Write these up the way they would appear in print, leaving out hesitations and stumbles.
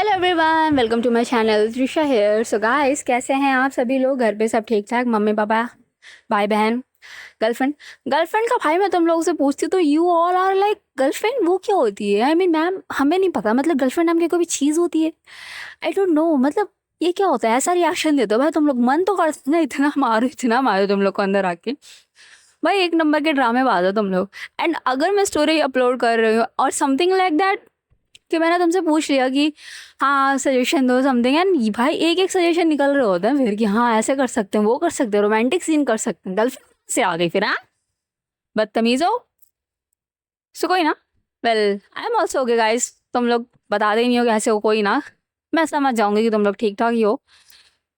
Hello everyone, welcome to my channel. Trisha here. So guys, कैसे हैं आप सभी लोग? घर पे सब ठीक ठाक? मम्मी पापा, भाई बहन, गर्लफ्रेंड? गर्लफ्रेंड का भाई मैं तुम लोगों से पूछती हूँ तो you all are like girlfriend वो क्या होती है? आई मीन मैम, हमें नहीं पता। मतलब गर्लफ्रेंड नाम की कोई चीज़ होती है? I don't know. मतलब ये क्या होता है? ऐसा रिएक्शन देते हो भाई तुम लोग। मन तो करते ना इतना मारो तुम लोग को अंदर आके। भाई एक नंबर के ड्रामे बाज हो तुम लोग। एंड अगर मैं स्टोरी अपलोड कर रही हूँ और समथिंग लाइक दैट कि मैंने तुमसे पूछ लिया कि हाँ सजेशन दो समथिंग, एंड भाई एक एक सजेशन निकल रहे होते हैं फिर कि हाँ ऐसे कर सकते हैं, वो कर सकते हैं, रोमांटिक सीन कर सकते हैं, गर्लफ्रेंड से आ गई फिर। हाँ, बदतमीज हो। सो कोई ना। Well, I am also okay guys. तुम लोग बता ही नहीं हो कैसे हो, कोई ना। मैं समझ जाऊंगी कि तुम लोग ठीक ठाक ही हो।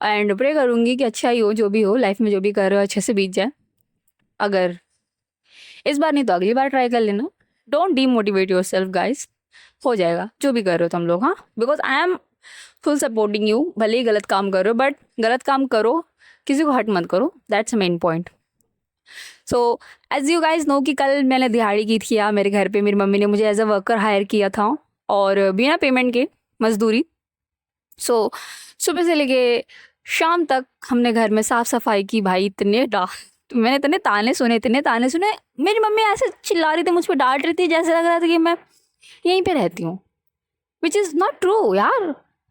एंड प्रे करूंगी कि अच्छा ही हो, जो भी हो लाइफ में, जो भी कर रहे हो अच्छे से बीत जाए। अगर इस बार नहीं तो अगली बार ट्राई कर लेना। Don't demotivate your self guys. हो जाएगा जो भी कर रहे हो तुम लोग। हाँ, because I am full supporting you. भले ही गलत काम करो बट गलत काम करो, किसी को हर्ट मत करो। That's main point. So as you guys know कि कल मैंने दिहाड़ी की थी। मेरे घर पे मेरी मम्मी ने मुझे एज अ वर्कर हायर किया था और बिना पेमेंट के मजदूरी। सो सुबह से लेके शाम तक हमने घर में साफ सफाई की। भाई मैंने इतने ताने सुने। मेरी मम्मी ऐसे चिल्ला रही थी, मुझ पर डांट रही थी, जैसे लग रहा था कि मैं यहीं पे रहती हूँ। विच इज़ नॉट ट्रू यार।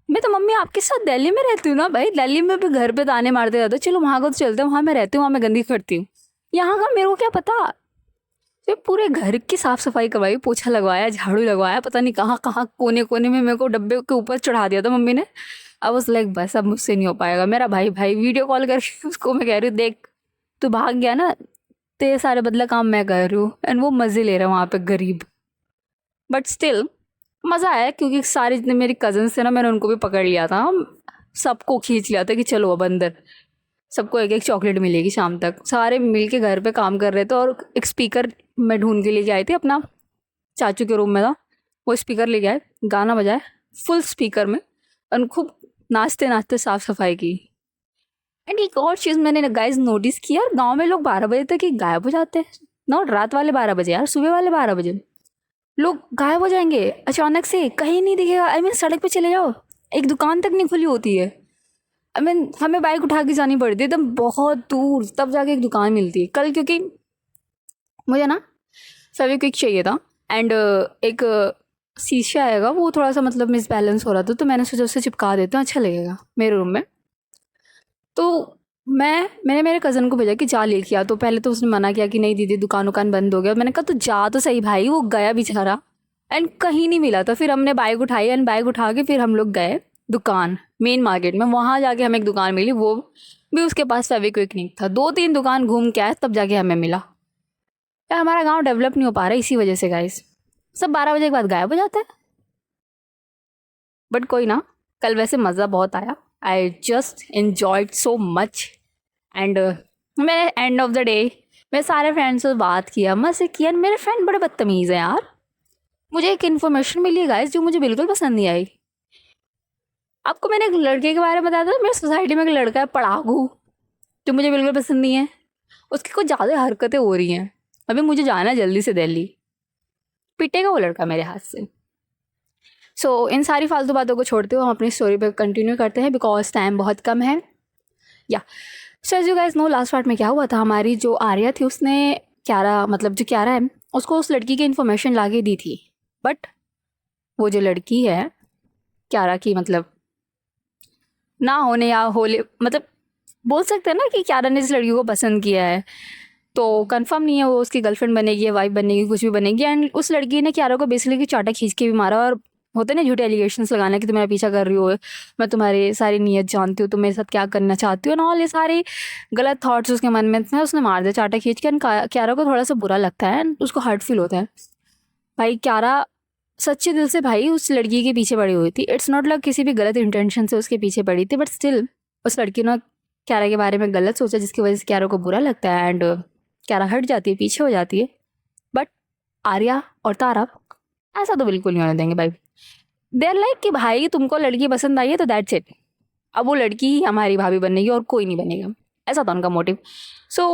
मैं तो मम्मी आपके साथ दिल्ली में रहती हूँ ना भाई। दिल्ली में भी घर पे ताने मारते रहते हो। चलो वहाँ को तो चलते हैं, वहाँ मैं रहती हूँ, वहाँ मैं गंदी करती हूँ। यहाँ का मेरे को क्या पता। तो पूरे घर की साफ सफाई करवाई, पोछा लगवाया, झाड़ू लगवाया, पता नहीं कहाँ कहाँ कोने कोने में मेरे को डब्बे के ऊपर चढ़ा दिया था मम्मी ने। आई वाज लाइक बस अब मुझसे नहीं हो पाएगा। मेरा भाई भाई वीडियो कॉल करके उसको मैं कह रही हूँ, देख तू भाग गया ना, तेरे सारे बदला काम मैं कर रही हूँ। एंड वो मजे ले रहा है वहाँ पे गरीब। बट स्टिल मज़ा आया क्योंकि सारे जितने मेरे कजन्स थे ना, मैंने उनको भी पकड़ लिया था। सबको खींच लिया था कि चलो अब अंदर। सबको एक एक चॉकलेट मिलेगी शाम तक। सारे मिल के घर पे काम कर रहे थे और एक स्पीकर मैं ढूंढ के लेके आई थी अपना। चाचू के रूम में था, वो स्पीकर लेके आए, गाना बजाए फुल स्पीकर में, और खूब नाचते नाचते साफ सफाई की। एंड एक और चीज़ मैंने गाइज नोटिस किया, गांव में लोग 12 बजे तक ही गायब हो जाते हैं। नॉट रात वाले 12 बजे यार, सुबह वाले 12 बजे लोग गायब हो जाएंगे अचानक से, कहीं नहीं दिखेगा। आई मीन सड़क पे चले जाओ, एक दुकान तक नहीं खुली होती है। आई मीन हमें बाइक उठा के जानी पड़ती है एकदम बहुत दूर, तब जाके एक दुकान मिलती है। कल क्योंकि मुझे ना फेविक्विक चाहिए था एंड एक शीशा आएगा, वो थोड़ा सा मतलब मिसबैलेंस हो रहा था, तो मैंने सोचा उससे चिपका देते हैं, अच्छा लगेगा मेरे रूम में। तो मैंने मेरे कज़न को भेजा कि जा लेके आ। तो पहले तो उसने मना किया कि नहीं दीदी दुकान उकान बंद हो गया। मैंने कहा तो जा तो सही भाई। वो गया बेचारा एंड कहीं नहीं मिला था। फिर हमने बाइक उठाई एंड बाइक उठा के फिर हम लोग गए दुकान, मेन मार्केट में। वहाँ जाके हमें एक दुकान मिली, वो भी उसके पास फेविक्विक नहीं था। 2-3 दुकान घूम के आए तब जाके हमें मिला। यार हमारा गांव डेवलप नहीं हो पा रहा इसी वजह से गाइस। सब 12 बजे के बाद गायब हो जाता है। बट कोई ना, कल वैसे मज़ा बहुत आया। I just enjoyed so much. And मैंने एंड ऑफ द डे मैं सारे फ्रेंड्स से बात किया, मज़े किया। मेरे फ्रेंड बड़े बदतमीज़ हैं यार। मुझे एक इन्फॉर्मेशन मिली है गाइस जो मुझे बिल्कुल पसंद नहीं आई। आपको मैंने एक लड़के के बारे में बताया था, मेरे सोसाइटी में एक लड़का है पढ़ाकू, जो मुझे बिल्कुल पसंद नहीं है। उसकी कुछ ज़्यादा हरकतें हो रही हैं। अभी मुझे जाना है जल्दी से दिल्ली, पिटेगा वो लड़का मेरे हाथ से। सो इन सारी फालतू बातों को छोड़ते हुए हम अपनी स्टोरी पर कंटिन्यू करते हैं बिकॉज टाइम बहुत कम है। या so as you guys know, last part में क्या हुआ था, हमारी जो आर्या थी उसने क्यारा, मतलब जो क्यारा है, उसको उस लड़की की इन्फॉर्मेशन ला के दी थी। बट वो जो लड़की है क्यारा की, मतलब ना होने या होले, मतलब बोल सकते हैं ना कि क्यारा ने इस लड़की को पसंद किया है। तो कंफर्म नहीं है वो उसकी गर्लफ्रेंड बनेगी या वाइफ बनेगी, कुछ भी बनेगी। एंड उस लड़की ने क्यारा को बेसिकली चाटा खींच के भी मारा। और होते ना झूठे एलिगेशंस लगाना कि तुम मेरा पीछा कर रही हो, मैं तुम्हारी सारी नीयत जानती हूँ, तुम मेरे साथ क्या करना चाहती हो, ना ऑल ये सारे गलत थॉट्स उसके मन में थे। उसने मार दिया चाटा खींच के। एंड क्यारा को थोड़ा सा बुरा लगता है एंड उसको हर्ट फील होता है। भाई क्यारा सच्चे दिल से भाई उस लड़की के पीछे पड़ी हुई थी। इट्स नॉट लाइक किसी भी गलत इंटेंशन से उसके पीछे पड़ी थी, बट स्टिल उस लड़की ने क्यारा के बारे में गलत सोचा, जिसकी वजह से क्यारा को बुरा लगता है एंड क्यारा हट जाती है, पीछे हो जाती है। बट आर्या और तारा ऐसा तो बिल्कुल नहीं होने देंगे भाई। दे आर लाइक कि भाई तुमको लड़की पसंद आई है तो दैट्स इट, अब वो लड़की ही हमारी भाभी बनेगी और कोई नहीं बनेगा। ऐसा था उनका मोटिव। सो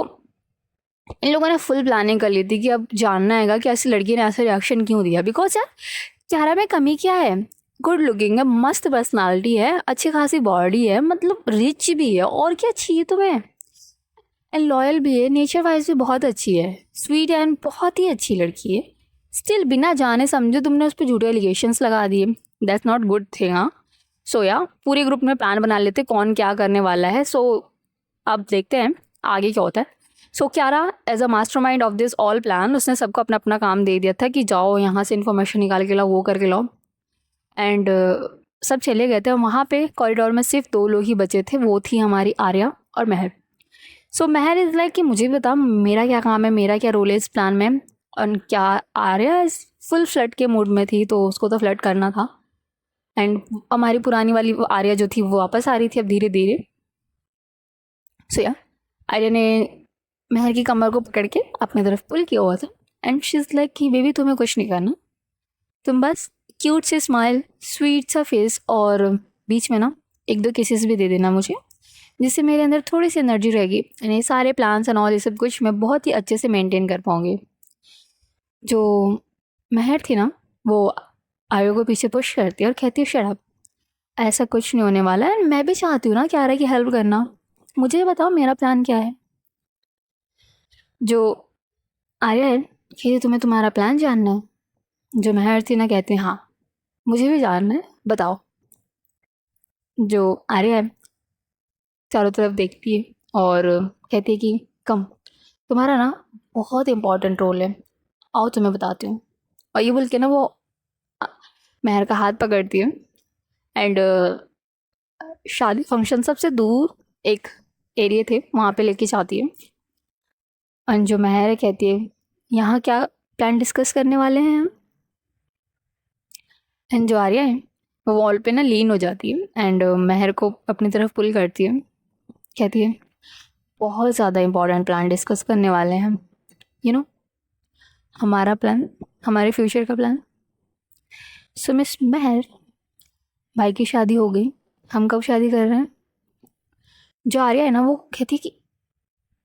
इन लोगों ने फुल प्लानिंग कर ली थी कि अब जानना है कि ऐसी लड़की ने ऐसा रिएक्शन क्यों दिया। बिकॉज यार क्यारा में कमी क्या है? गुड लुकिंग है, मस्त पर्सनालिटी है, अच्छी खासी बॉडी है, मतलब रिच भी है, और क्या चाहिए तुम्हें। एंड लॉयल भी है, नेचर वाइज भी बहुत अच्छी है, स्वीट एंड बहुत ही अच्छी लड़की है। स्टिल बिना जाने समझे तुमने उस पर झूठे एलिगेशंस लगा दिए, दैट्स नॉट गुड थिंग। हाँ, सो या पूरे ग्रुप में प्लान बना लेते कौन क्या करने वाला है। सो अब देखते हैं आगे क्या होता है। So Kiara as a mastermind of this all plan, उसने सबको अपना अपना काम दे दिया था कि जाओ यहाँ से इन्फॉर्मेशन निकाल के लाओ, वो करके लाओ। एंड सब चले गए थे, और वहाँ पे कॉरिडोर में सिर्फ 2 लोग ही बचे थे, वो थी हमारी आर्या और महर। सो महर इज़ लाइक कि मुझे बता मेरा क्या काम है, मेरा क्या रोल है इस प्लान में। और क्या आर्या इस फुल फ्लर्ट के मूड में थी, तो उसको तो फ्लर्ट करना था। एंड हमारी पुरानी वाली वो आर्या जो थी वो वापस आ रही थी अब धीरे धीरे। सो या आर्या ने महर की कमर को पकड़ के अपनी तरफ पुल किया हुआ था। एंड शी इज़ लाइक कि बेबी तुम्हें कुछ नहीं करना, तुम बस क्यूट से स्माइल, स्वीट सा फेस, और बीच में ना 1-2 किसेस भी दे देना मुझे, जिससे मेरे अंदर थोड़ी सी एनर्जी रहेगी, एंड ये सारे प्लान्स एंड ऑल ये सब कुछ मैं बहुत ही अच्छे से मेंटेन कर पाऊँगी। जो महर थी ना, वो आर्या को पीछे पुश करती है और कहती है शट अप, ऐसा कुछ नहीं होने वाला है। मैं भी चाहती हूँ ना कि आर्या की हेल्प करना, मुझे बताओ मेरा प्लान क्या है। जो आर्या है कहती तुम्हें तुम्हारा प्लान जानना है। जो महर थी ना कहती हाँ मुझे भी जानना है, बताओ। जो आर्या है चारों तरफ देखती है और कहती है कि कम, तुम्हारा ना बहुत इम्पोर्टेंट रोल है, आओ तुम्हें बताती हूँ। और ये बोल के ना वो महर का हाथ पकड़ती है एंड शादी फंक्शन सबसे दूर एक एरिया थे वहाँ पे लेके जाती है। और जो महर है कहती है यहाँ क्या प्लान डिस्कस करने वाले हैं हम। एंड जो आर्या है वो वॉल पे ना लीन हो जाती है एंड महर को अपनी तरफ पुल करती है, कहती है बहुत ज़्यादा इम्पोर्टेंट प्लान डिस्कस करने वाले हैं हम, यू नो हमारा प्लान, हमारे फ्यूचर का प्लान। सो मिस महर, भाई की शादी हो गई, हम कब शादी कर रहे हैं। जो आर्या है ना वो कहती है कि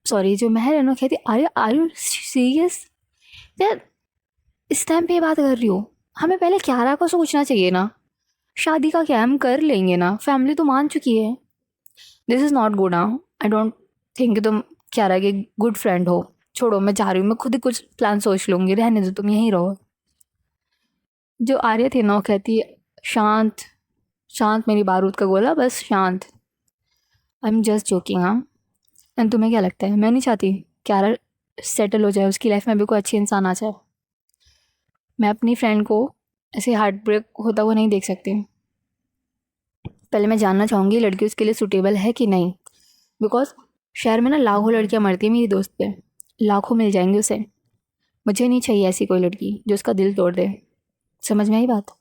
सॉरी, जो महर है ना कहती आर्या आर यू सीरियस यार, इस टाइम पे ये बात कर रही हो, हमें पहले क्यारा को सोचना चाहिए ना, शादी का क्या हम कर लेंगे ना, फैमिली तो मान चुकी है। This is not good. हाँ, आई डोंट थिंक तुम क्यारा के गुड फ्रेंड हो, छोड़ो मैं जा रही हूँ, मैं खुद ही कुछ प्लान सोच लूँगी, रहने दो तुम यहीं रहो। जो आर्या थी ना वो कहती है शांत शांत मेरी बारूद का गोला, बस शांत, आई एम जस्ट जोकिंग। हाँ, एंड तुम्हें क्या लगता है मैं नहीं चाहती क्यारा सेटल हो जाए, उसकी लाइफ में भी कोई अच्छी इंसान आ जाए। मैं अपनी फ्रेंड को ऐसे हार्ट ब्रेक होता हुआ नहीं देख सकती। पहले मैं जानना चाहूँगी लड़की उसके लिए सूटेबल है कि नहीं, बिकॉज शहर में ना लाखों लड़कियाँ मरती हैं मेरी दोस्त पे, लाखों मिल जाएंगी उसे, मुझे नहीं चाहिए ऐसी कोई लड़की जो उसका दिल तोड़ दे। समझ में आई बात।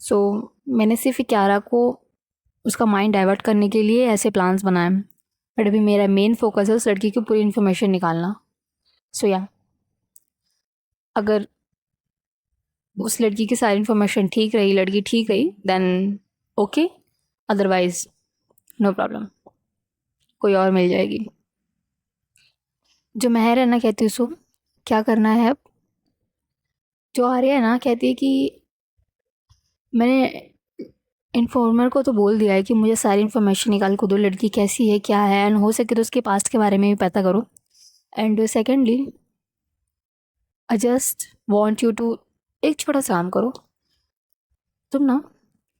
सो मैंने सिर्फ क्यारा को उसका माइंड डाइवर्ट करने के लिए ऐसे प्लान्स बनाए, बट अभी मेरा मेन फोकस है उस लड़की की पूरी इन्फॉर्मेशन निकालना। सो या अगर उस लड़की की सारी इन्फॉर्मेशन ठीक रही, लड़की ठीक रही, then okay, otherwise no problem, कोई और मिल जाएगी। जो महर है ना कहती है उसको क्या करना है अब। जो आर्या है ना कहती है कि मैंने इन्फॉर्मर को तो बोल दिया है कि मुझे सारी इन्फॉर्मेशन निकाल को दो, लड़की कैसी है क्या है, एंड हो सके तो उसके पास्ट के बारे में भी पता करो। And secondly I just want you to एक छोटा सा काम करो, तुम ना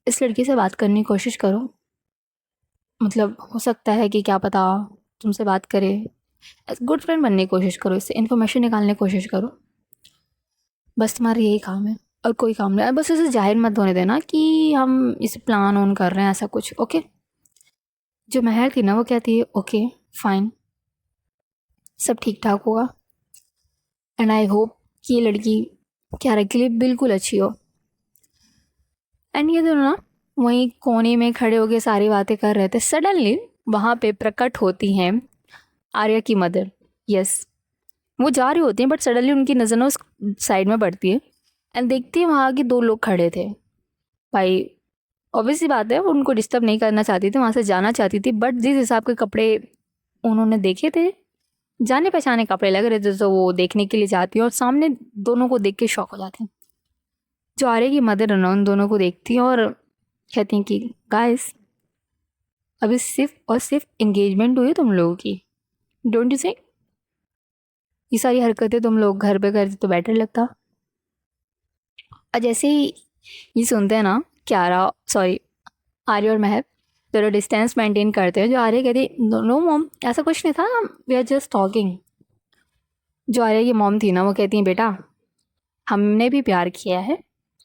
इस लड़की से बात करने की कोशिश करो, मतलब हो सकता है कि क्या पता तुमसे बात करे, गुड फ्रेंड बनने की कोशिश करो, इससे इन्फॉर्मेशन निकालने की कोशिश करो, बस तुम्हारा यही काम है और कोई काम नहीं। बस इसे जाहिर मत होने देना कि हम इसे प्लान ऑन कर रहे हैं ऐसा कुछ, ओके। जो महर थी ना वो कहती है ओके फाइन, सब ठीक ठाक होगा, एंड आई होप कि ये लड़की क्यारा के लिए बिल्कुल अच्छी हो। एंड ये दोनों ना वहीं कोने में खड़े होके सारी बातें कर रहे थे, सडनली वहाँ पे प्रकट होती हैं आर्या की मदर। यस, वो जा रही होती हैं बट सडनली उनकी नज़र ना उस साइड में पड़ती है एंड देखती है वहाँ के 2 लोग खड़े थे। भाई ऑब्वियस सी बात है वो उनको डिस्टर्ब नहीं करना चाहती थी, वहाँ से जाना चाहती थी, बट जिस हिसाब के कपड़े उन्होंने देखे थे, जाने पहचाने कपड़े लग रहे थे, तो वो देखने के लिए जाती है और सामने दोनों को देख के शॉक हो जाती हैं। जो आर्या की मदर है ना उन दोनों को देखती हैं और कहती हैं कि गाइस अभी सिर्फ और सिर्फ एंगेजमेंट हुई है तुम लोगों की, डोंट यू से ये सारी हरकतें तुम लोग घर पे करते तो बेटर लगता। और जैसे ही ये सुनते हैं ना क्यारा सॉरी आर्य और महक दोनों डिस्टेंस मेंटेन करते हैं। जो आर्य कहती नो मॉम ऐसा कुछ नहीं था, वी आर जस्ट टॉकिंग। जो आर्य की मॉम थी ना वो कहती हैं बेटा हमने भी प्यार किया है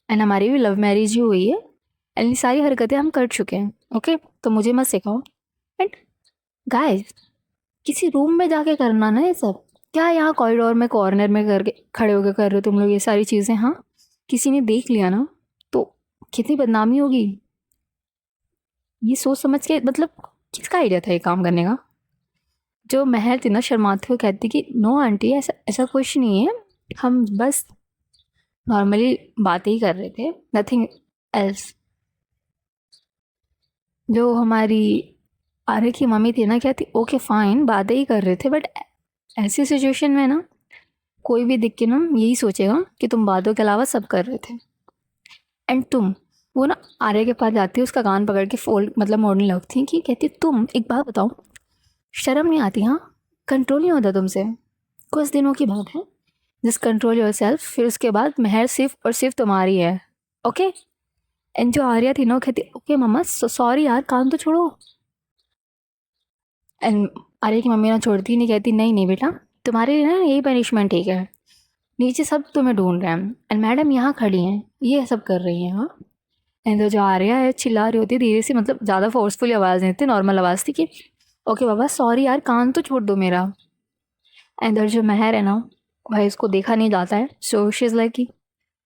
एंड हमारी भी लव मैरिज ही हुई है एंड ये सारी हरकतें हम कर चुके हैं, ओके तो मुझे मत सिखाओ। एंड गाइस किसी रूम में जाके करना ना ये सब, क्या यहाँ कॉरिडोर में कॉर्नर में करके खड़े होकर कर रहे हो तुम लोग ये सारी चीज़ें। हाँ किसी ने देख लिया ना तो कितनी बदनामी होगी। ये सोच समझ के मतलब किसका आइडिया था ये काम करने का। जो महल थी ना शर्माते हुए कहती कि नो आंटी ऐसा ऐसा कुछ नहीं है, हम बस नॉर्मली बातें ही कर रहे थे, नथिंग एल्स। जो हमारी आर्य की मम्मी थी ना कहती ओके फाइन बातें ही कर रहे थे, बट ऐसी सिचुएशन में ना कोई भी देख के ना यही सोचेगा कि तुम बातों के अलावा सब कर रहे थे। एंड तुम वो ना आर्य के पास जाती है उसका कान पकड़ के फोल्ड मतलब मोड़ने लगती है कि कहती तुम एक बात बताओ शर्म नहीं आती। हाँ कंट्रोल नहीं होता तुमसे, कुछ दिनों की बात है जस्ट कंट्रोल योर सेल्फ, फिर उसके बाद मेहर सिर्फ और सिर्फ तुम्हारी है, ओके। एंड जो आर्या थी ना वो कहती ओके मम्मा सॉरी यार कान तो छोड़ो। एंड आर्या की मम्मी ना छोड़ती नहीं, कहती नहीं नहीं बेटा तुम्हारे लिए ना यही पनिशमेंट ठीक है, नीचे सब तुम्हें ढूंढ रहे हैं एंड मैडम यहाँ खड़ी हैं ये सब कर रही हैं। हाँ एंड तो जो आर्या है चिल्ला रही होती धीरे से, मतलब ज़्यादा फोर्सफुली आवाज़ नहीं थी, नॉर्मल आवाज़ थी कि ओके बाबा सॉरी यार कान तो छोड़ दो मेरा। एंड जो मेहर है ना भाई उसको देखा नहीं जाता है, सो शी इज़ लाइक कि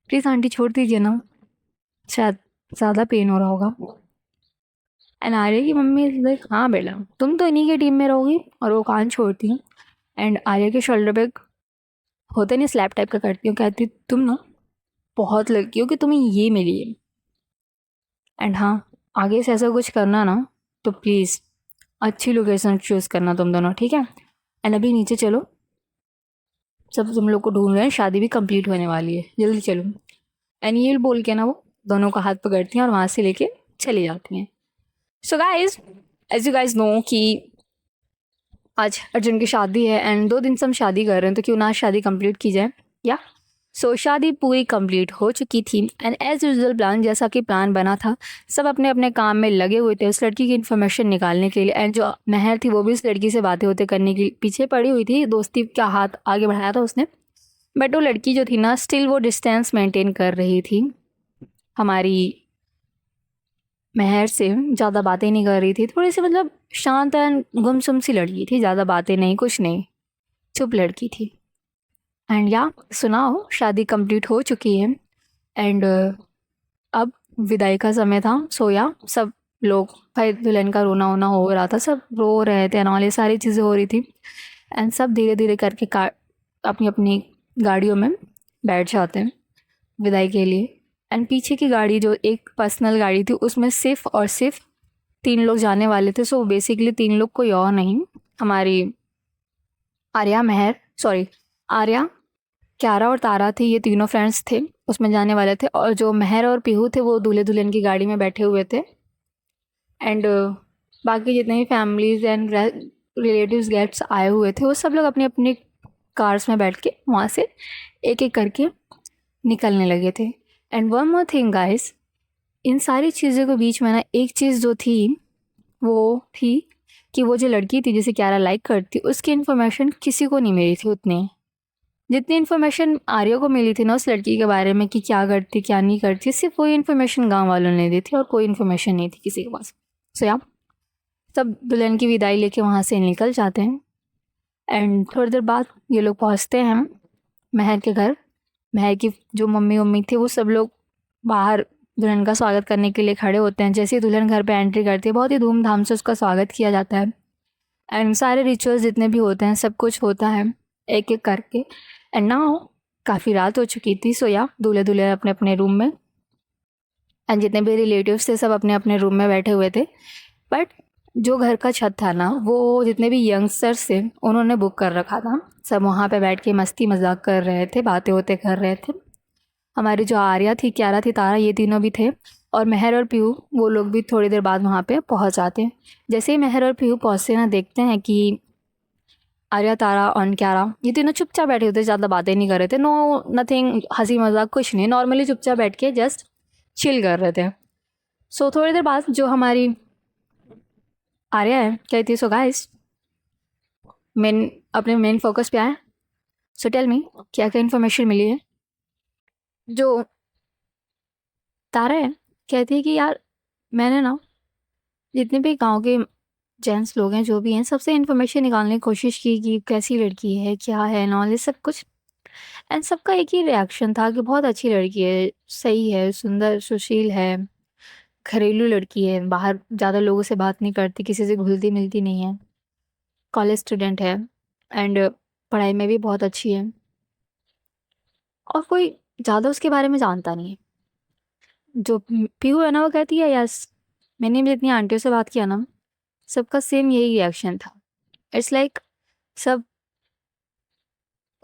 प्लीज़ आंटी छोड़ दीजिए ना, शायद ज़्यादा पेन हो रहा होगा। एंड आर्या की मम्मी इज़ लाइक हाँ बेटा तुम तो इन्हीं की टीम में रहोगी, और वो कान छोड़ती हूँ एंड आर्या के शोल्डर पे होता नहीं स्लैप टाइप का करती हूँ, कहती तुम ना बहुत लड़की हो कि तुम्हें ये मिली है एंड हाँ आगे से ऐसा कुछ करना ना तो प्लीज़ अच्छी लोकेशन चूज़ करना तुम दोनों, ठीक है। एंड अभी नीचे चलो सब तुम लोग को ढूंढ रहे हैं, शादी भी कंप्लीट होने वाली है जल्दी चलो। एंड ये बोल के ना वो दोनों का हाथ पकड़ती हैं और वहाँ से लेके चली जाती हैं। So guys as you guys know कि आज अर्जुन की शादी है एंड 2 दिन से हम शादी कर रहे हैं तो क्यों ना आज शादी कंप्लीट की जाए या। सो शादी पूरी कंप्लीट हो चुकी थी एंड एज यूजुअल प्लान जैसा कि प्लान बना था सब अपने अपने काम में लगे हुए थे उस लड़की की इन्फॉर्मेशन निकालने के लिए। एंड जो महर थी वो भी उस लड़की से बातें होते करने के पीछे पड़ी हुई थी, दोस्ती का हाथ आगे बढ़ाया था उसने, बट वो लड़की जो थी ना स्टिल वो डिस्टेंस मेंटेन कर रही थी, हमारी महर से ज़्यादा बातें नहीं कर रही थी, थोड़ी सी मतलब शांत एंड गुमसुम सी लड़की थी, ज़्यादा बातें नहीं कुछ नहीं, चुप लड़की थी। एंड या सुनाओ शादी कंप्लीट हो चुकी है एंड अब विदाई का समय था। सो या सब लोग भाई दुल्हन का रोना वोना हो रहा था, सब रो रहे थे एंड ये सारी चीज़ें हो रही थी एंड सब धीरे धीरे करके अपनी अपनी गाड़ियों में बैठ जाते हैं विदाई के लिए। एंड पीछे की गाड़ी जो एक पर्सनल गाड़ी थी उसमें सिर्फ और सिर्फ 3 लोग जाने वाले थे। सो बेसिकली 3 लोग कोई और नहीं, हमारी आर्या महर सॉरी आर्या क्यारा और तारा थी, ये तीनों फ्रेंड्स थे उसमें जाने वाले थे, और जो महर और पीहू थे वो दूल्हे दुल्हन की गाड़ी में बैठे हुए थे। एंड बाकी जितने भी फैमिलीज एंड रिलेटिव्स गेस्ट्स आए हुए थे वो सब लोग अपनी अपनी कार्स में बैठ के वहाँ से एक एक करके निकलने लगे थे। And one more thing guys, इन सारी चीज़ों के बीच में ना एक चीज़ जो थी वो थी कि वो जो लड़की थी जिसे क्यारा लाइक करती उसकी इन्फॉर्मेशन किसी को नहीं मिली थी उतनी जितनी इन्फॉर्मेशन आर्या को मिली थी ना उस लड़की के बारे में कि क्या करती क्या नहीं करती, सिर्फ वही इन्फॉर्मेशन गांव वालों ने दी थी और कोई इन्फॉर्मेशन नहीं थी किसी के पास। सो या तब दुल्हन की विदाई लेके वहाँ से निकल जाते हैं एंड थोड़ी देर बाद ये लोग पहुँचते हैं महर के घर। महर की जो मम्मी वम्मी थी वो सब लोग बाहर दुल्हन का स्वागत करने के लिए खड़े होते हैं। जैसे ही दुल्हन घर पे एंट्री करती है बहुत ही धूमधाम से उसका स्वागत किया जाता है एंड सारे रिचुअल्स जितने भी होते हैं सब कुछ होता है एक एक करके। एंड नाउ काफ़ी रात हो चुकी थी, सो या दूल्हे दुल्हन अपने अपने रूम में एंड जितने भी रिलेटिव्स थे सब अपने अपने रूम में बैठे हुए थे। बट जो घर का छत था ना वो जितने भी यंगस्टर्स थे उन्होंने बुक कर रखा था, सब वहाँ पे बैठ के मस्ती मजाक कर रहे थे, बातें होते कर रहे थे। हमारी जो आर्या थी, क्यारा थी, तारा, ये तीनों भी थे, और मेहर और पीहू वो लोग भी थोड़ी देर बाद वहाँ पे पहुँच जाते हैं। जैसे ही मेहर और पीहू पहुँचते ना, देखते हैं कि आर्या, तारा और क्यारा ये तीनों चुपचाप बैठे होते, ज़्यादा बातें नहीं कर रहे थे, नो नथिंग, हंसी मजाक कुछ नहीं, नॉर्मली चुपचाप बैठ के जस्ट चिल कर रहे थे। सो थोड़ी देर बाद जो हमारी आर्या है कहती है, सो गाइस मेन अपने मेन फोकस पे आए, सो टेल मी क्या क्या इन्फॉर्मेशन मिली है। जो तारा है कहती है कि यार मैंने ना जितने भी गांव के जेंट्स लोग हैं जो भी हैं सबसे इन्फॉर्मेशन निकालने की कोशिश की कि कैसी लड़की है, क्या है, नॉलेज सब कुछ, एंड सबका एक ही रिएक्शन था कि बहुत अच्छी लड़की है, सही है, सुंदर, सुशील है, घरेलू लड़की है, बाहर ज़्यादा लोगों से बात नहीं करती, किसी से घुलती मिलती नहीं है, कॉलेज स्टूडेंट है, एंड पढ़ाई में भी बहुत अच्छी है, और कोई ज़्यादा उसके बारे में जानता नहीं है। जो पीहू है ना वो कहती है, यस मैंने भी जितनी आंटियों से बात किया ना सबका सेम यही रिएक्शन था। इट्स लाइक सब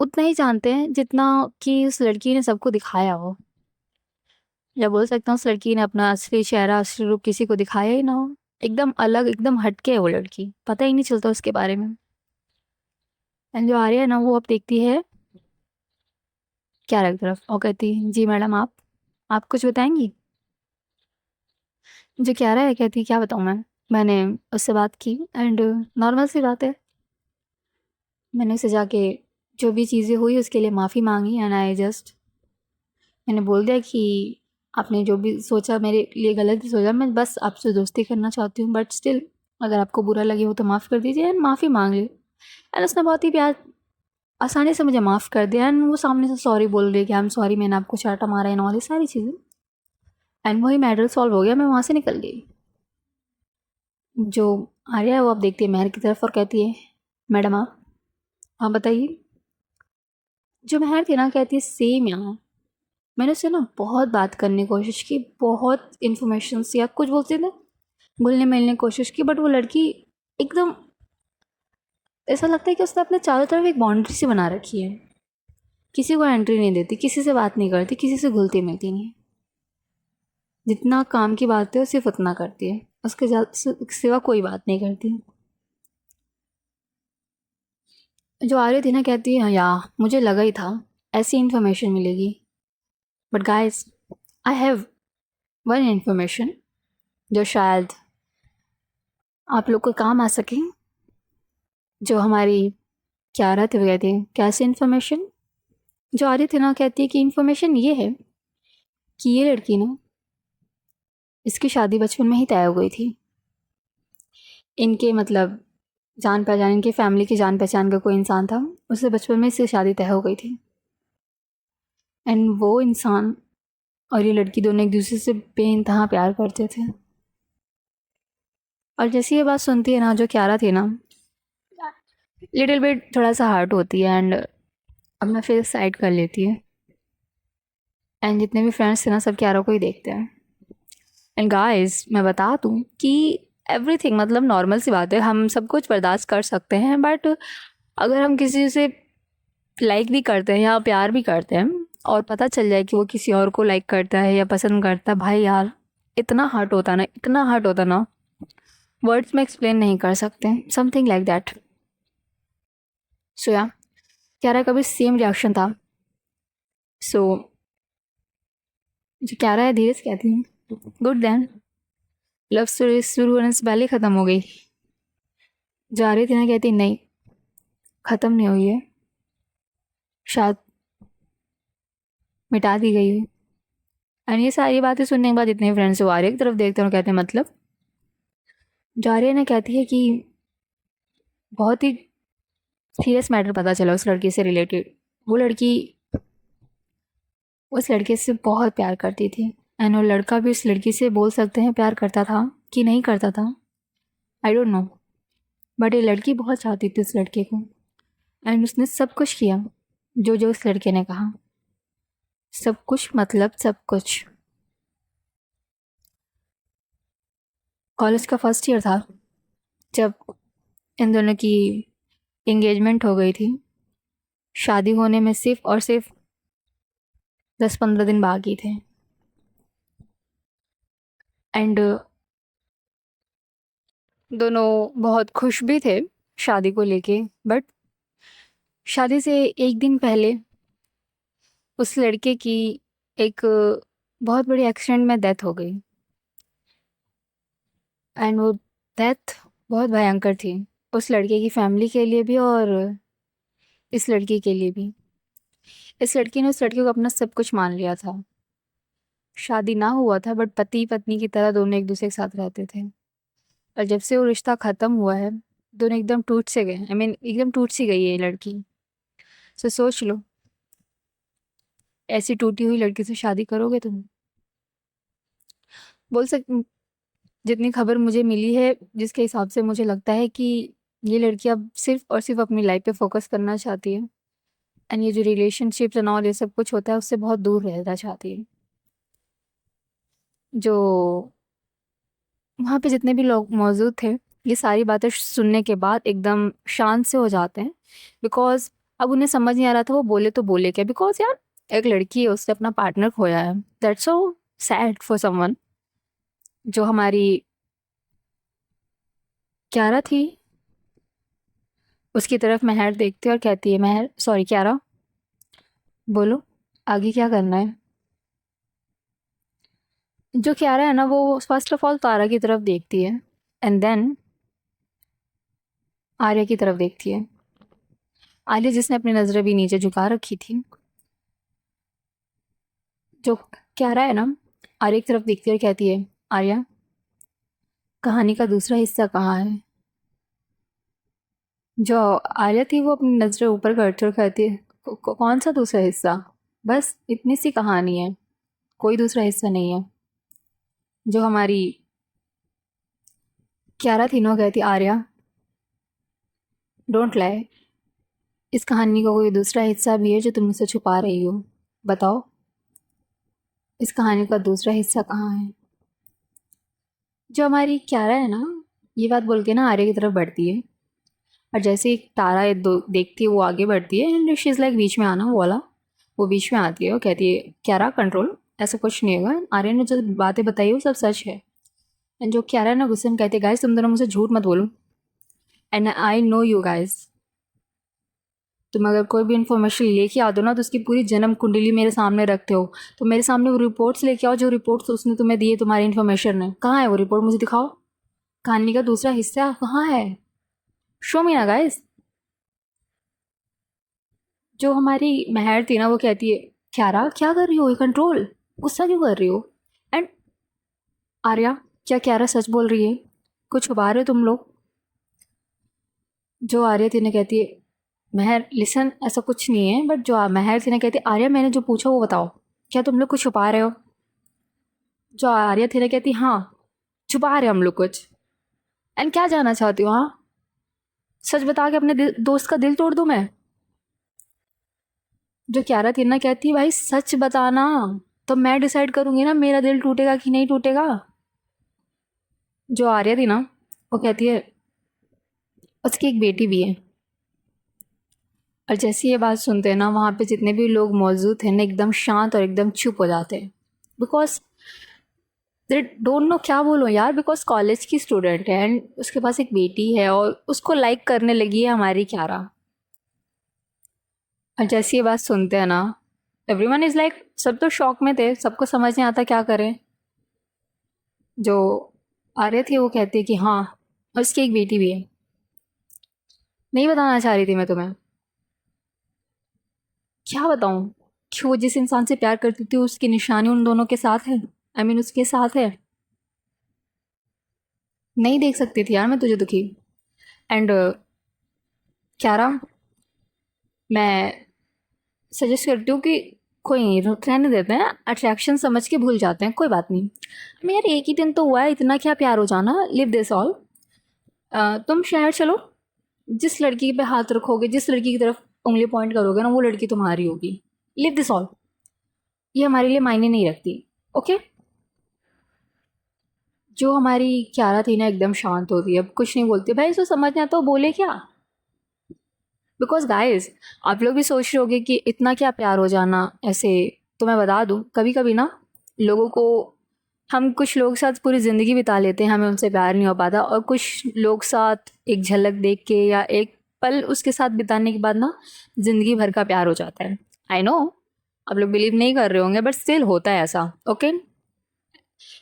उतना ही जानते हैं जितना कि उस लड़की ने सबको दिखाया हो, या बोल सकता हूँ उस लड़की ने अपना असली चेहरा, असली रूप किसी को दिखाया ही ना हो। एकदम अलग, एकदम हटके है वो लड़की, पता ही नहीं चलता उसके बारे में। एंड जो आर्या है ना वो अब देखती है क्यारा की तरफ और कहती है, जी मैडम आप कुछ बताएंगी। जो क्यारा है कहती, क्या बताऊँ मैंने उससे बात की एंड नॉर्मल सी बात है, मैंने उसे जाके जो भी चीज़ें हुई उसके लिए माफ़ी मांगी, एंड आई जस्ट मैंने बोल दिया कि आपने जो भी सोचा मेरे लिए गलत ही सोचा, मैं बस आपसे दोस्ती करना चाहती हूँ, बट स्टिल अगर आपको बुरा लगे हो तो माफ़ कर दीजिए, एंड माफ़ी मांग ली। एंड उसने बहुत ही प्यार आसानी से मुझे माफ़ कर दिया, एंड वो सामने से सॉरी बोल रही कि आई एम सॉरी, मैंने आपको चाटा मारा है, और ये सारी चीज़ें, एंड वही मैटर सॉल्व हो गया, मैं वहाँ से निकल गई। जो आर्या है वो अब देखती है मेहर की तरफ और कहती है, मैडम आप बताइए। जो मेहर थी ना कहती है, सेम यार, मैंने उससे ना बहुत बात करने की कोशिश की, बहुत इन्फॉर्मेशन या कुछ बोलते थे घुलने मिलने की कोशिश की, बट वो लड़की एकदम ऐसा लगता है कि उसने अपने चारों तरफ एक बाउंड्री सी बना रखी है, किसी को एंट्री नहीं देती, किसी से बात नहीं करती, किसी से घुलती मिलती नहीं, जितना काम की बात है वो सिर्फ उतना करती है, उसके सिवा कोई बात नहीं करती। जो आ रही थी ना कहती है, या मुझे लगा ही था ऐसी इन्फॉर्मेशन मिलेगी, but guys I have one information जो शायद आप लोग को काम आ सके। जो हमारी क्यारा थी वो कहती है, कैसी इन्फॉर्मेशन। जो आ रही थी ना कहती है कि इन्फॉर्मेशन ये है कि ये लड़की ना, इसकी शादी बचपन में ही तय हो गई थी, इनके मतलब जान पहचान, इनके फैमिली की जान पहचान का कोई इंसान था, उससे बचपन में इसकी शादी तय हो गई थी, एंड वो इंसान और ये लड़की दोनों एक दूसरे से बेइंतहा प्यार करते थे। और जैसे ये बात सुनती है ना जो क्यारा थी ना, लिटिल बिट थोड़ा सा हर्ट होती है, एंड अपना फेस साइड कर लेती है, एंड जितने भी फ्रेंड्स थे ना सब क्यारा को ही देखते हैं। एंड गाइस मैं बता दूँ कि एवरीथिंग मतलब नॉर्मल सी बात है, हम सब कुछ बर्दाश्त कर सकते हैं, बट अगर हम किसी से लाइक भी करते हैं या प्यार भी करते हैं और पता चल जाए कि वो किसी और को लाइक करता है या पसंद करता है, भाई यार इतना हर्ट होता ना, इतना हर्ट होता ना, वर्ड्स में एक्सप्लेन नहीं कर सकते, समथिंग लाइक दैट। सो या क्यारा का भी सेम रिएक्शन था। सो जो क्यारा है धीरे से कहती है, गुड देन, लव स्टोरी शुरू होने से पहले ख़त्म हो गई। जा रही थी ना कहती, नहीं ख़त्म नहीं हुई है, शायद मिटा दी गई है। एंड ये सारी बातें सुनने के बाद इतने फ्रेंड्स वो आर्य की तरफ देखते हैं और कहते हैं, मतलब जो आर्य ने कहती है कि बहुत ही सीरियस मैटर पता चला उस लड़की से रिलेटेड, वो लड़की उस लड़के से बहुत प्यार करती थी, एंड वो लड़का भी उस लड़की से बोल सकते हैं प्यार करता था कि नहीं करता था, आई डोंट नो, बट ये लड़की बहुत चाहती थी उस लड़के को, एंड उसने सब कुछ किया जो जो उस लड़के ने कहा, सब कुछ मतलब सब कुछ। कॉलेज का फर्स्ट ईयर था जब इन दोनों की एंगेजमेंट हो गई थी। शादी होने में सिर्फ और सिर्फ 10-15 दिन बाकी थे। एंड दोनों बहुत खुश भी थे शादी को लेके, बट शादी से एक दिन पहले उस लड़के की एक बहुत बड़ी एक्सीडेंट में डेथ हो गई। एंड वो डेथ बहुत भयंकर थी, उस लड़के की फैमिली के लिए भी और इस लड़की के लिए भी। इस लड़की ने उस लड़के को अपना सब कुछ मान लिया था। शादी ना हुआ था, बट पति पत्नी की तरह दोनों एक दूसरे के साथ रहते थे। और जब से वो रिश्ता ख़त्म हुआ है, दोनों एकदम टूट से गए। आई मीन एकदम टूट सी गई है ये लड़की। सो सोच लो, ऐसी टूटी हुई लड़की से शादी करोगे तुम? बोल सक जितनी खबर मुझे मिली है, जिसके हिसाब से मुझे लगता है कि ये लड़की अब सिर्फ और सिर्फ अपनी लाइफ पे फोकस करना चाहती है। एंड ये जो रिलेशनशिप्स एंड ऑल ये सब कुछ होता है, उससे बहुत दूर रहना चाहती है। जो वहाँ पे जितने भी लोग मौजूद थे, ये सारी बातें सुनने के बाद एकदम शांत से हो जाते हैं। बिकॉज अब उन्हें समझ नहीं आ रहा था वो बोले तो बोले क्या। बिकॉज यार, एक लड़की है, उसने अपना पार्टनर खोया है। That's so sad for someone. जो हमारी क्यारा थी, उसकी तरफ महर देखती है और कहती है, महर सॉरी क्यारा, बोलो आगे क्या करना है। जो क्यारा है ना, वो फर्स्ट ऑफ ऑल तारा की तरफ देखती है एंड देन आर्या की तरफ देखती है। आर्या जिसने अपनी नज़रें भी नीचे झुका रखी थी। जो क्यारा है ना, आर्या की तरफ देखती है और कहती है, आर्या कहानी का दूसरा हिस्सा कहाँ है। जो आर्या थी वो अपनी नज़रें ऊपर करती और कहती है, कौन सा दूसरा हिस्सा, बस इतनी सी कहानी है, कोई दूसरा हिस्सा नहीं है। जो हमारी क्यारा थी ना, कहती, आर्या डोंट लाई, इस कहानी का कोई दूसरा हिस्सा भी है जो तुम मुझसे छुपा रही हो। बताओ इस कहानी का दूसरा हिस्सा कहाँ है। जो हमारी क्यारा है ना, ये बात बोल के ना आर्या की तरफ बढ़ती है। और जैसे ही तारा देखती है, वो आगे बढ़ती है एंड शी इज़ लाइक बीच में आना वाला। वो बीच में आती है और कहती है, क्यारा कंट्रोल, ऐसा कुछ नहीं होगा। आर्या ने जो बातें बताई वो सब सच है। एंड जो क्यारा ना गुस्से में कहती है, गाइस तुम दोनों मुझसे झूठ मत बोलो, and I know you guys. तुम अगर कोई भी इन्फॉर्मेशन लेके आ दो ना, तो उसकी पूरी जन्म कुंडली मेरे सामने रखते हो, तो मेरे सामने वो रिपोर्ट्स लेके आओ जो रिपोर्ट्स उसने तुम्हें दिए, तुम्हारी इन्फॉर्मेशन है। कहाँ है वो रिपोर्ट, मुझे दिखाओ। कहानी का दूसरा हिस्सा कहाँ है, शो मी ना गाइस। जो हमारी महर थी ना, वो कहती है, क्यारा क्या कर रही हो, ये कंट्रोल, गुस्सा क्यों कर रही हो। एंड आर्या, क्या क्यारा सच बोल रही है, कुछ छुपा रहे हो तुम लोग। जो आर्या थी ना कहती है, महर लिसन, ऐसा कुछ नहीं है। बट जो महर थी ना कहती है, आर्या मैंने जो पूछा वो बताओ, क्या तुम लोग कुछ छुपा रहे हो। जो आर्या थी ना कहती, हाँ छुपा रहे हम लोग कुछ। एंड क्या जानना चाहती हो, हाँ सच बता के अपने दोस्त का दिल तोड़ दूं मैं। जो क्यारा थी ना कहती, भाई सच बताना, तो मैं डिसाइड करूंगी ना मेरा दिल टूटेगा कि नहीं टूटेगा। जो आर्या थी ना, वो कहती है, उसकी एक बेटी भी है। और जैसे ये बात सुनते हैं ना, वहाँ पे जितने भी लोग मौजूद थे ना, एकदम शांत और एकदम चुप हो जाते हैं। बिकॉज दे डोंट नो क्या बोलो यार। बिकॉज कॉलेज की स्टूडेंट है एंड उसके पास एक बेटी है और उसको लाइक करने लगी है हमारी क्यारा। और जैसे ये बात सुनते हैं ना, एवरीवन इज़ लाइक, सब तो शॉक में थे, सबको समझ नहीं आता क्या करें। जो आर्या थी वो कहती है कि हाँ उसकी एक बेटी भी है। नहीं बताना चाह रही थी मैं तुम्हें, क्या बताऊँ। कि वो जिस इंसान से प्यार करती थी, उसकी निशानी उन दोनों के साथ है। आई मीन उसके साथ है। नहीं देख सकती थी यार मैं तुझे दुखी। एंड क्यारा, मैं सजेस्ट करती हूँ कि कोई नहीं, रहने देते हैं, अट्रैक्शन समझ के भूल जाते हैं, कोई बात नहीं। मैं यार एक ही दिन तो हुआ है, इतना क्या प्यार हो जाना, लिव दिस ऑल। तुम शहर चलो, जिस लड़की पे हाथ रखोगे, जिस लड़की की तरफ उंगली पॉइंट करोगे ना, वो लड़की तुम्हारी होगी। लिव दिस ऑल, ये हमारे लिए मायने नहीं रखती। ओके। जो हमारी क्यारा थी ना, एकदम शांत होती है, अब कुछ नहीं बोलती। भाई इसको समझ नहीं आता तो बोले क्या। बिकॉज गाइज, आप लोग भी सोच रहे होगे कि इतना क्या प्यार हो जाना ऐसे, तो मैं बता दूँ, कभी कभी ना लोगों को, हम कुछ लोग साथ पूरी ज़िंदगी बिता लेते हैं, हमें उनसे प्यार नहीं हो पाता, और कुछ लोग साथ एक झलक देख के या एक पल उसके साथ बिताने के बाद ना ज़िंदगी भर का प्यार हो जाता है। आई नो आप लोग बिलीव नहीं कर रहे होंगे, बट स्टिल होता है ऐसा, ओके।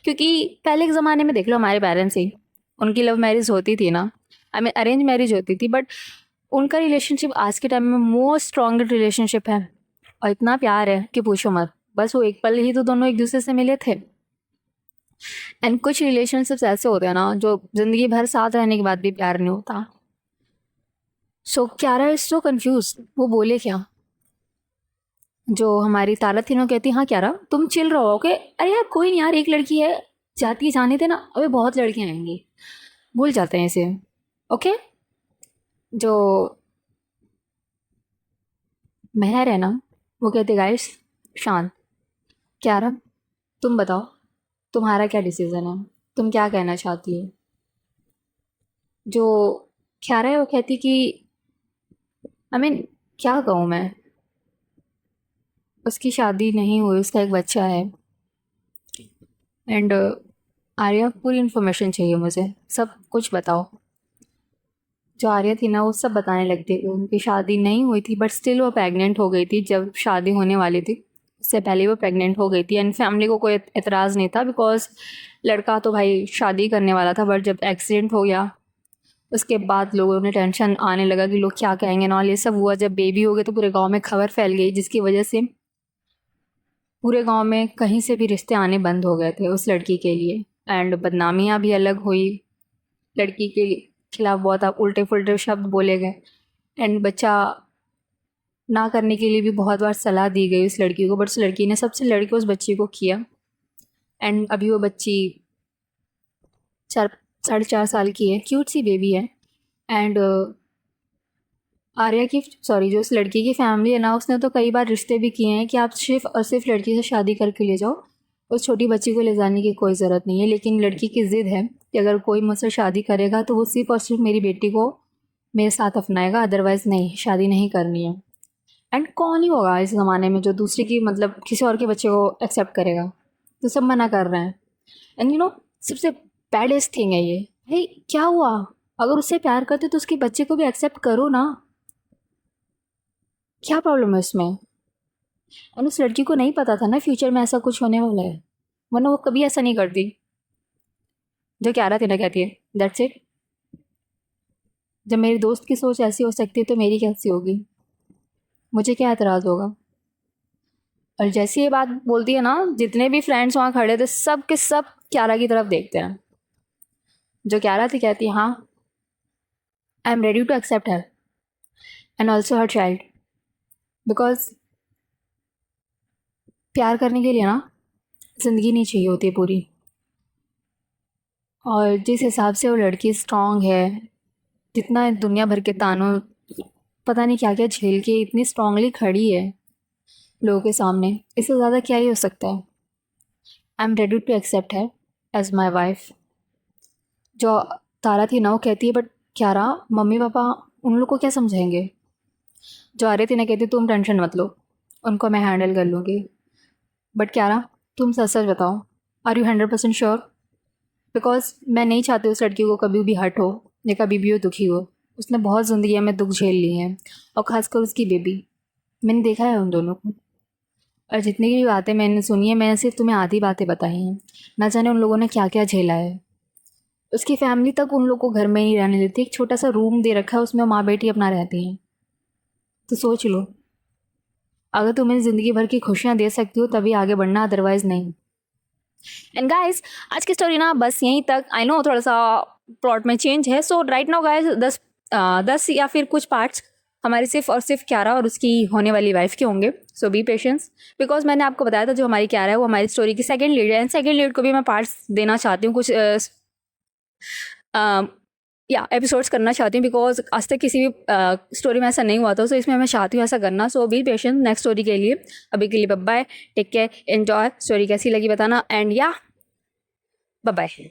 क्योंकि पहले के ज़माने में देख लो, हमारे पेरेंट्स ही, उनकी लव मैरिज होती थी ना, आई मीन अरेंज मैरिज होती थी, बट उनका रिलेशनशिप आज के टाइम में मोस्ट स्ट्रॉन्ग रिलेशनशिप है, और इतना प्यार है कि पूछो मत। बस वो एक पल ही तो दोनों एक दूसरे से मिले थे। एंड कुछ रिलेशनशिप्स ऐसे होते हैं ना जो ज़िंदगी भर साथ रहने के बाद भी प्यार नहीं होता। सो क्यारा इज सो कंफ्यूज, वो बोले क्या। जो हमारी तारा थी ना, कहती हाँ क्यारा तुम चिल रहो, ओके। अरे यार कोई नहीं यार, एक लड़की है, जाती है जाने थे ना, अबे बहुत लड़कियां आएंगी, भूल जाते हैं इसे, ओके। जो महर है ना, वो कहते गाइस शांत, क्यारा तुम बताओ तुम्हारा क्या डिसीजन है, तुम क्या कहना चाहती हो। जो क्यारा है वो कहती कि आई मीन क्या कहूँ मैं, उसकी शादी नहीं हुई, उसका एक बच्चा है। एंड आर्या पूरी इन्फॉर्मेशन चाहिए मुझे, सब कुछ बताओ। जो आर्या थी ना वो सब बताने लगती थी, उनकी शादी नहीं हुई थी बट स्टिल वो प्रेग्नेंट हो गई थी जब शादी होने वाली थी, उससे पहले वो प्रेग्नेंट हो गई थी। एंड फैमिली को कोई एतराज़ नहीं था, बिकॉज लड़का तो भाई शादी करने वाला था, बट जब एक्सीडेंट हो गया उसके बाद लोगों ने टेंशन आने लगा कि लोग क्या कहेंगे ना, और ये सब हुआ। जब बेबी हो गए तो पूरे गांव में खबर फैल गई, जिसकी वजह से पूरे गांव में कहीं से भी रिश्ते आने बंद हो गए थे उस लड़की के लिए। एंड बदनामियाँ भी अलग हुई, लड़की के खिलाफ बहुत उल्टे फुल्टे शब्द बोले गए। एंड बच्चा ना करने के लिए भी बहुत बार सलाह दी गई उस लड़की को, बट उस लड़की ने सबसे लड़के उस बच्ची को किया। एंड अभी वो बच्ची 4.5 साल की है, क्यूट सी बेबी है। एंड आर्या की, सॉरी जो उस लड़की की फैमिली है ना, उसने तो कई बार रिश्ते भी किए हैं कि आप सिर्फ और सिर्फ लड़की से शादी करके ले जाओ, उस छोटी बच्ची को ले जाने की कोई ज़रूरत नहीं है। लेकिन लड़की की ज़िद है कि अगर कोई मुझसे शादी करेगा तो वो सिर्फ और सिर्फ मेरी बेटी को मेरे साथ अपनाएगा, अदरवाइज़ नहीं, शादी नहीं करनी है। एंड कौन ही होगा इस ज़माने में जो दूसरे की, मतलब किसी और के बच्चे को एक्सेप्ट करेगा, तो सब मना कर रहे हैं। एंड यू नो सबसे बैडेस्ट थिंग है ये, भाई क्या हुआ, अगर उससे प्यार करते तो उसके बच्चे को भी एक्सेप्ट करो ना, क्या प्रॉब्लम है इसमें। एंड उस लड़की को नहीं पता था ना फ्यूचर में ऐसा कुछ होने वाला है, वरना वो कभी ऐसा नहीं करती। जो क्यारा थी ना कहती है दैट्स इट, जब मेरी दोस्त की सोच ऐसी हो सकती है तो मेरी कैसी होगी, मुझे क्या एतराज़ होगा। और जैसे ये बात बोलती है ना, जितने भी फ्रेंड्स वहाँ खड़े थे सब के सब क्यारा की तरफ देखते हैं। जो क्यारा थी कहती है हाँ I am ready to accept her and also her child, because प्यार करने के लिए ना ज़िंदगी नहीं चाहिए होती है पूरी। और जिस हिसाब से वो लड़की स्ट्रांग है, जितना दुनिया भर के तानों पता नहीं क्या क्या झेल के इतनी स्ट्रांगली खड़ी है लोगों के सामने, इससे ज़्यादा क्या ही हो सकता है। I am ready to accept her as my wife. जो तारा थी ना वो कहती है बट क्यारा मम्मी पापा उन लोग को क्या समझाएंगे। जो आर्या थी ना कहती तुम टेंशन मत लो, उनको मैं हैंडल कर लूँगी। बट क्यारा तुम सच सच बताओ, आर यू 100% श्योर, बिकॉज मैं नहीं चाहती उस लड़की को कभी भी हर्ट हो या कभी भी वो दुखी हो। उसने बहुत ज़िंदगी में दुख झेल लिए हैं, और ख़ासकर उसकी बेबी, मैंने देखा है उन दोनों को। और जितनी भी बातें मैंने सुनी है, मैंने सिर्फ तुम्हें आधी बातें बताई हैं, ना जाने उन लोगों ने क्या क्या झेला है। उसकी फैमिली तक उन लोग को घर में नहीं रहने देती, एक छोटा सा रूम दे रखा है उसमें माँ बेटी अपना रहती हैं। तो सोच लो, अगर तुम्हें ज़िंदगी भर की खुशियाँ दे सकती हो तभी आगे बढ़ना, अदरवाइज़ नहीं। एंड गाइस आज की स्टोरी ना बस यहीं तक। आई नो थोड़ा सा प्लॉट में चेंज है, सो राइट नाउ गाइस 10 या फिर कुछ पार्ट्स हमारे सिर्फ और सिर्फ क्यारा और उसकी होने वाली वाइफ के होंगे। सो बी पेशेंस, बिकॉज मैंने आपको बताया था जो हमारी क्यारा है वो हमारी स्टोरी की सेकंड लीड है, एंड सेकंड लीड को भी मैं पार्ट्स देना चाहती हूँ, कुछ या एपिसोड्स करना चाहती हूँ, बिकॉज आज तक किसी भी स्टोरी में ऐसा नहीं हुआ था। सो इसमें मैं चाहती हूँ ऐसा करना। So be patient next story के लिए। अभी के लिए bye bye, take care, enjoy. Story कैसी लगी बताना, एंड या बाय बाय।